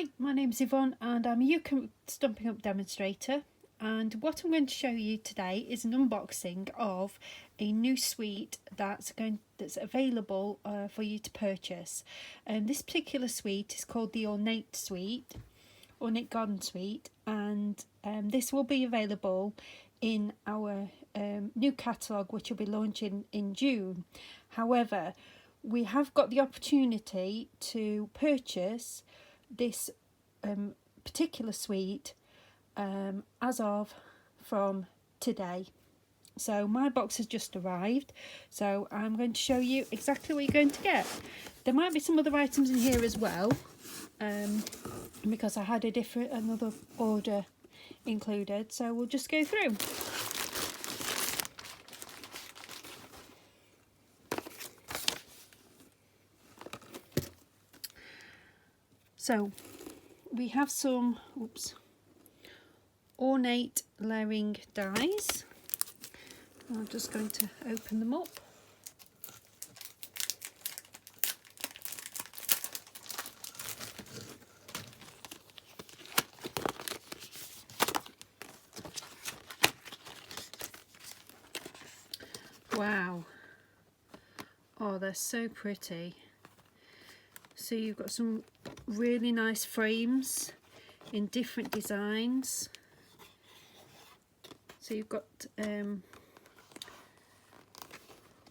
Hi, my name's Yvonne and I'm a UK Stampin' Up demonstrator, and what I'm going to show you today is an unboxing of a new suite that's available for you to purchase. And this particular suite is called the Ornate Garden Suite, and this will be available in our new catalogue, which will be launching in June. However, we have got the opportunity to purchase this particular suite as of from today. So my box has just arrived, so I'm going to show you exactly what you're going to get. There might be some other items in here as well, because I had another order included, so we'll just go through. So we have some ornate layering dies. I'm just going to open them up. Wow. Oh, they're so pretty. So you've got some really nice frames in different designs. So you've got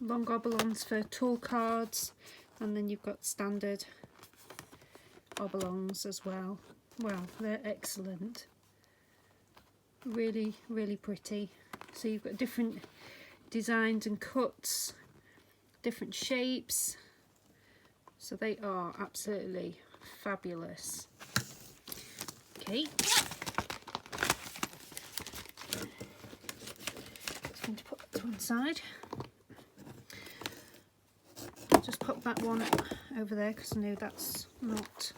long oblongs for tall cards, and then you've got standard oblongs as well. Wow, they're excellent. Really, really pretty. So you've got different designs and cuts, different shapes. So they are absolutely fabulous. Okay. Just going to put that to one side. I'll just pop that one over there because I know that's not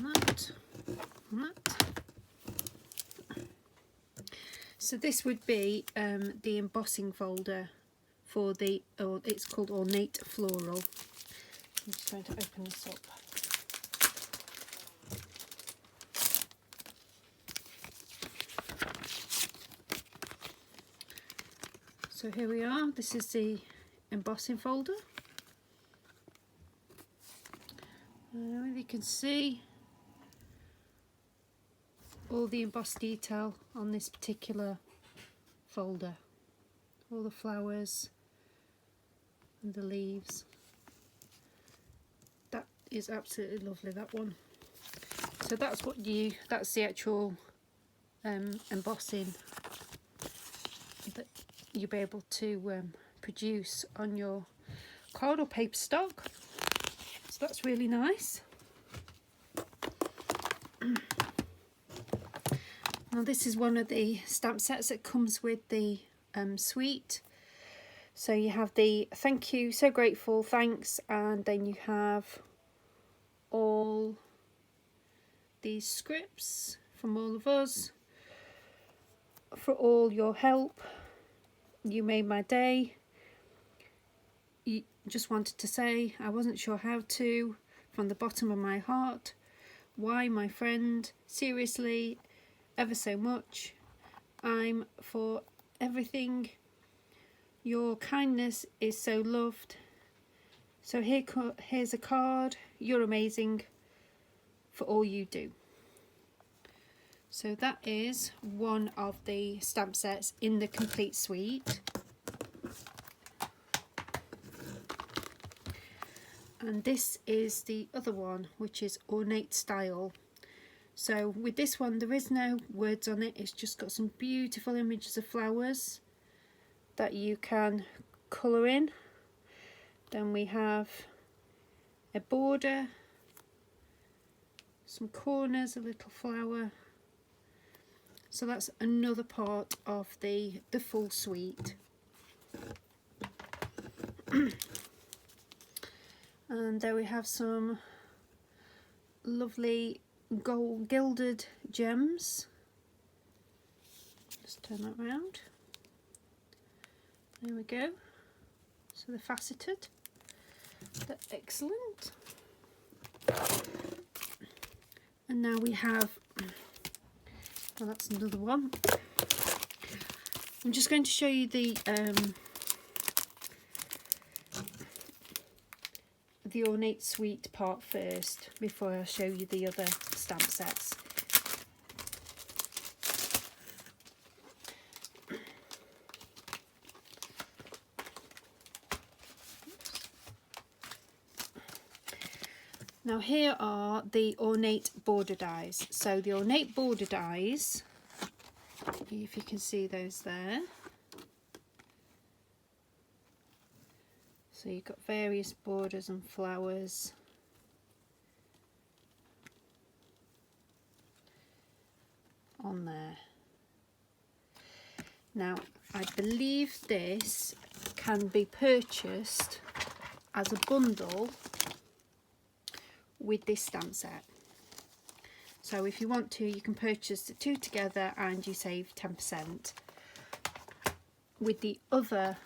that. So this would be the embossing folder for it's called Ornate Floral. I'm just going to open this up. So here we are, this is the embossing folder. You can see all the embossed detail on this particular folder. All the flowers and the leaves. That is absolutely lovely, that one. So that's that's the actual embossing that you'll be able to produce on your card or paper stock. So that's really nice. Now this is one of the stamp sets that comes with the suite. So you have the thank you, so grateful, thanks, and then you have all these scripts from all of us for all your help. You made my day. You just wanted to say I wasn't sure how to, from the bottom of my heart. Why, my friend? Seriously, ever so much. I'm for everything. Your kindness is so loved. So here's a card. You're amazing for all you do. So that is one of the stamp sets in the complete suite. And this is the other one, which is Ornate Style. So with this one, there is no words on it. It's just got some beautiful images of flowers that you can colour in. Then we have a border, some corners, a little flower. So that's another part of the full suite. And there we have some lovely gold gilded gems. Just turn that round. There we go. So they're faceted. They're excellent. And now we have, well, that's another one. I'm just going to show you the Ornate Suite part first before I show you the other stamp sets. Now here are the Ornate border dies. So the Ornate border dies, if you can see those there. So you've got various borders and flowers. On there. Now I believe this can be purchased as a bundle with this stamp set. So if you want to, you can purchase the two together and you save 10%. With the other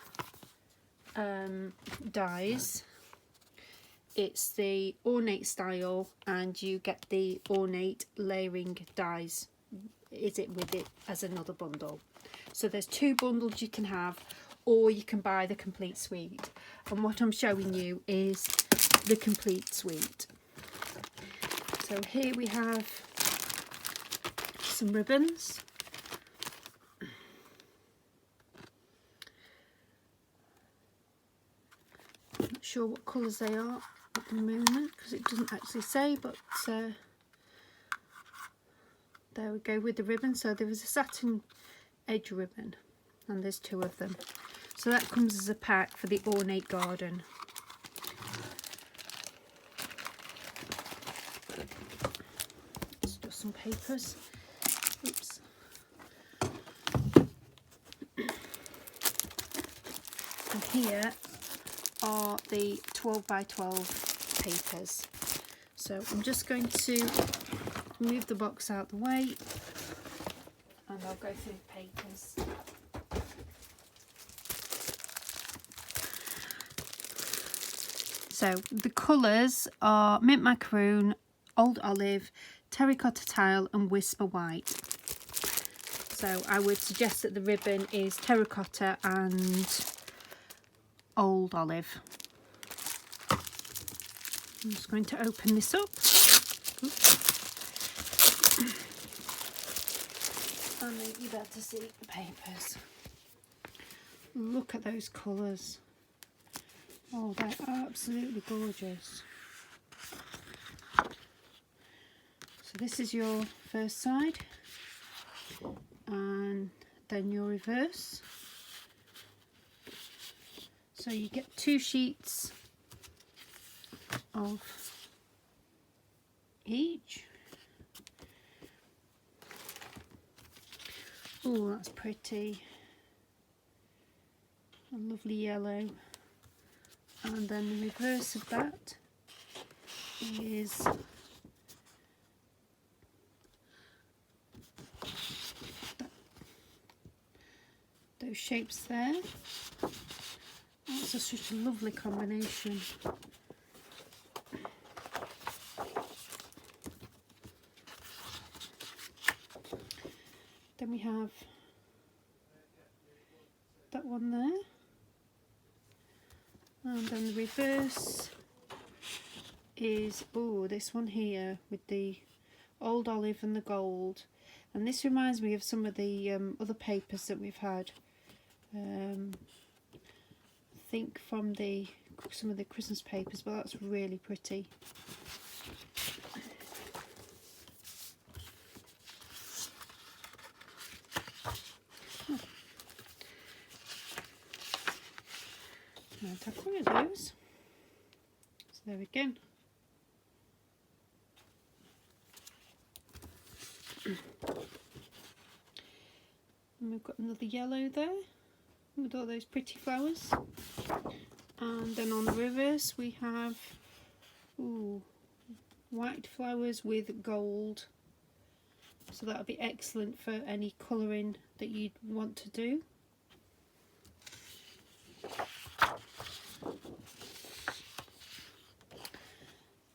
dies, it's the Ornate style and you get the Ornate layering dies with it as another bundle. So there's two bundles you can have, or you can buy the complete suite, and what I'm showing you is the complete suite. So here we have some ribbons. I'm not sure what colours they are at the moment because it doesn't actually say, but there we go with the ribbon. So there was a satin edge ribbon and there's two of them. So that comes as a pack for the Ornate Garden. Let's do some papers. Oops. And here are the 12 by 12 papers. So I'm just going to move the box out the way and I'll go through the papers. So the colours are mint macaroon, old olive, terracotta tile and whisper white. So I would suggest that the ribbon is terracotta and old olive. I'm just going to open this up. Oops. And then you'll be able to see the papers. Look at those colours. Oh, they're absolutely gorgeous. So this is your first side, and then your reverse. So you get two sheets of each. Oh, that's pretty. A lovely yellow. And then the reverse of that is those shapes there. That's such a lovely combination. Then we have that one there. And then the reverse is, oh, this one here with the old olive and the gold. And this reminds me of some of the other papers that we've had. I think from some of the Christmas papers, but that's really pretty. I'll have one of those. So there we go. And we've got another yellow there with all those pretty flowers. And then on the reverse we have white flowers with gold. So that'll be excellent for any colouring that you'd want to do.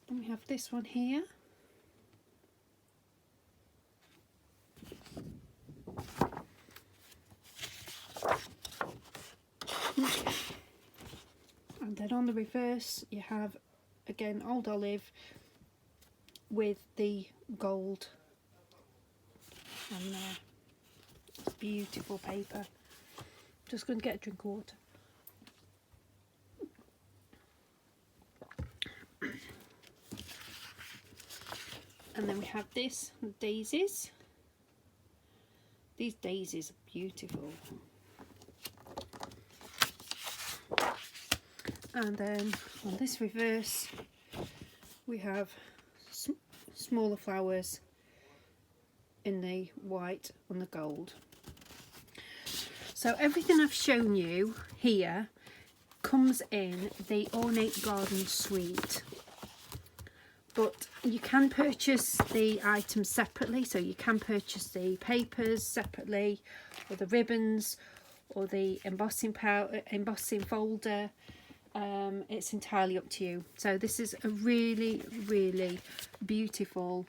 Then we have this one here. And then on the reverse you have again Old Olive with the gold on there. It's beautiful paper. Just going to get a drink of water. And then we have this, daisies. These daisies are beautiful. And then on this reverse we have smaller flowers in the white and the gold. So everything I've shown you here comes in the Ornate Garden Suite, but you can purchase the items separately. So you can purchase the papers separately, or the ribbons, or the embossing powder, embossing folder. It's entirely up to you. So this is a really, really beautiful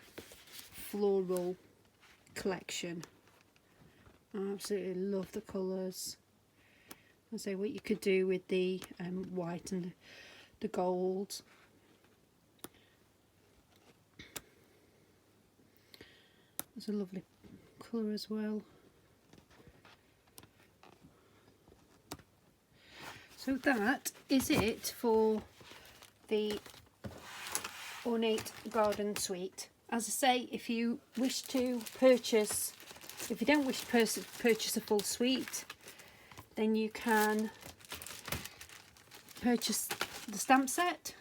floral collection. I absolutely love the colours. I say what you could do with the white and the gold. There's a lovely colour as well. So that is it for the Ornate Garden Suite. As I say, if you wish to purchase, if you don't wish to purchase a full suite, then you can purchase the stamp set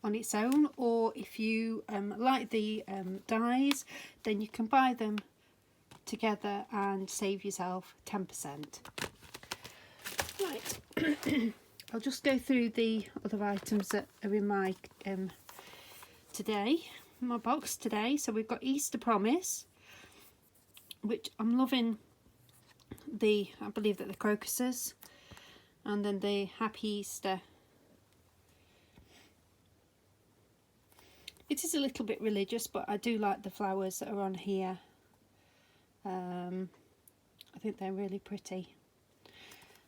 on its own, or if you like the dies, then you can buy them together and save yourself 10%. Right, I'll just go through the other items that are in my my box today. So we've got Easter Promise, which I'm loving. I believe that the crocuses, and then the Happy Easter. It is a little bit religious, but I do like the flowers that are on here. I think they're really pretty.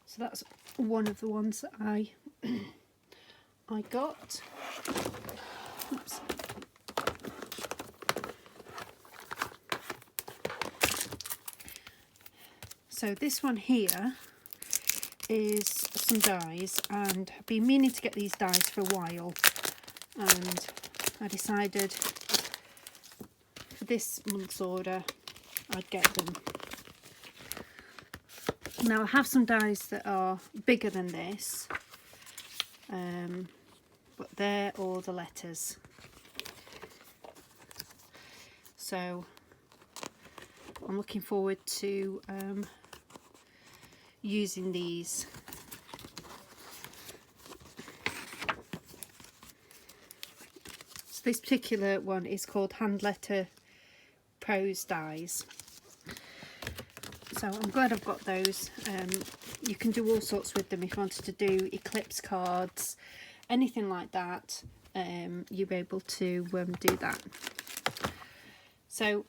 So that's one of the ones that I got. Oops. So this one here is some dies, and I've been meaning to get these dies for a while, and I decided for this month's order I'd get them. Now I have some dies that are bigger than this, but they're all the letters. So I'm looking forward to using these. So this particular one is called Hand Letter Prose Dies. So I'm glad I've got those. You can do all sorts with them if you wanted to do eclipse cards, anything like that. You'll be able to do that. So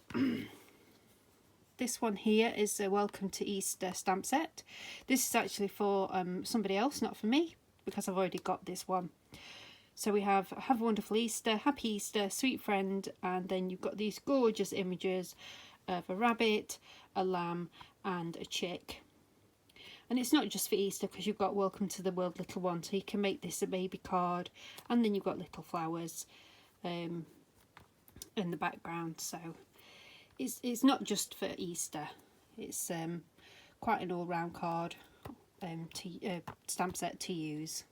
this one here is a Welcome to Easter stamp set. This is actually for somebody else, not for me, because I've already got this one. So we have a Wonderful Easter, Happy Easter, Sweet Friend, and then you've got these gorgeous images of a rabbit, a lamb, and a chick. And it's not just for Easter, because you've got Welcome to the World Little One, so you can make this a baby card, and then you've got little flowers in the background. So it's not just for Easter, it's quite an all-round card stamp set to use.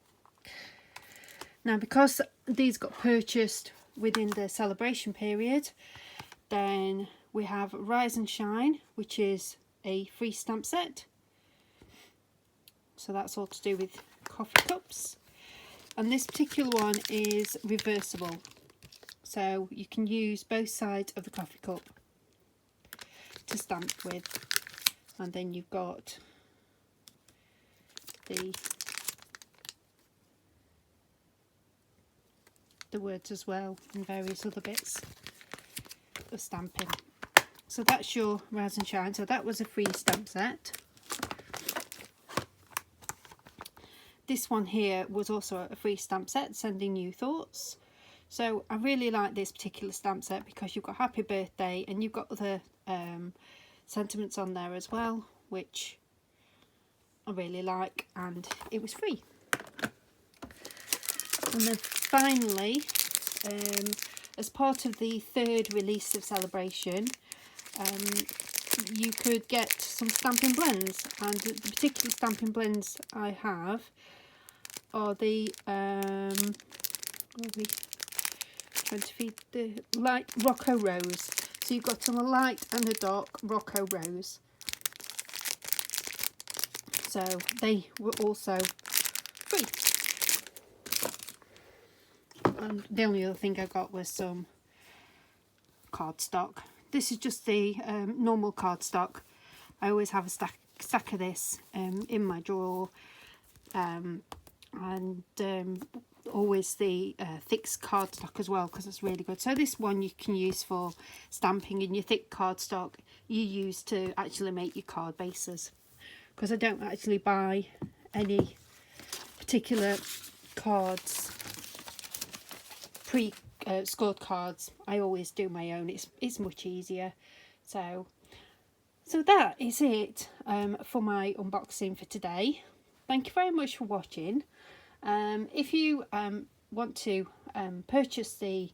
Now, because these got purchased within the celebration period, then we have Rise and Shine, which is a free stamp set. So that's all to do with coffee cups. And this particular one is reversible. So you can use both sides of the coffee cup to stamp with. And then you've got the words as well, and various other bits of stamping. So that's your Rise and Shine. So that was a free stamp set. this one here was also a free stamp set, Sending You Thoughts. So I really like this particular stamp set because you've got happy birthday and you've got other sentiments on there as well, which I really like, and it was free. And then finally, as part of the 3rd release of Celebration, you could get some stamping blends, and the particular stamping blends I have are the trying to feed the light Rocco Rose. So you've got a light and a dark Rocco Rose. So they were also free. And the only other thing I got was some cardstock. This is just the normal cardstock. I always have a stack of this in my drawer, and always the thick cardstock as well, because it's really good. So this one you can use for stamping, and your thick cardstock you use to actually make your card bases, because I don't actually buy any particular cards, scored cards. I always do my own. It's much easier. So that is it for my unboxing for today. Thank you very much for watching. If you want to purchase the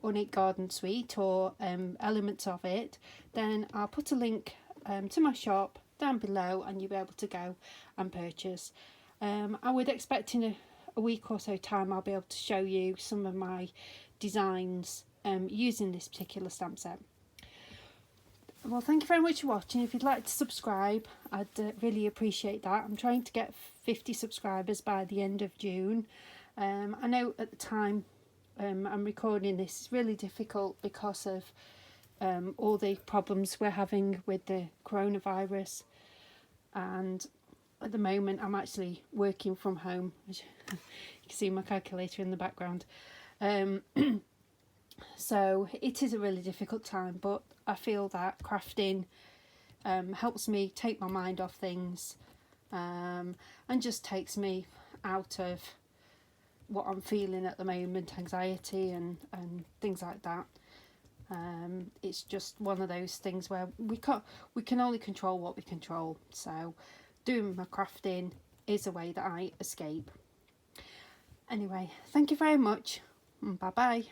Ornate Garden Suite or elements of it, then I'll put a link to my shop down below, and you'll be able to go and purchase. I would expect in a week or so time I'll be able to show you some of my designs using this particular stamp set. Well, thank you very much for watching. If you'd like to subscribe, I'd really appreciate that. I'm trying to get 50 subscribers by the end of June. I know at the time I'm recording this, it's really difficult because of all the problems we're having with the coronavirus, and at the moment I'm actually working from home. You can see my calculator in the background. So it is a really difficult time, but I feel that crafting helps me take my mind off things, and just takes me out of what I'm feeling at the moment, anxiety and things like that. It's just one of those things where we can only control what we control. So doing my crafting is a way that I escape. Anyway, thank you very much. Bye bye.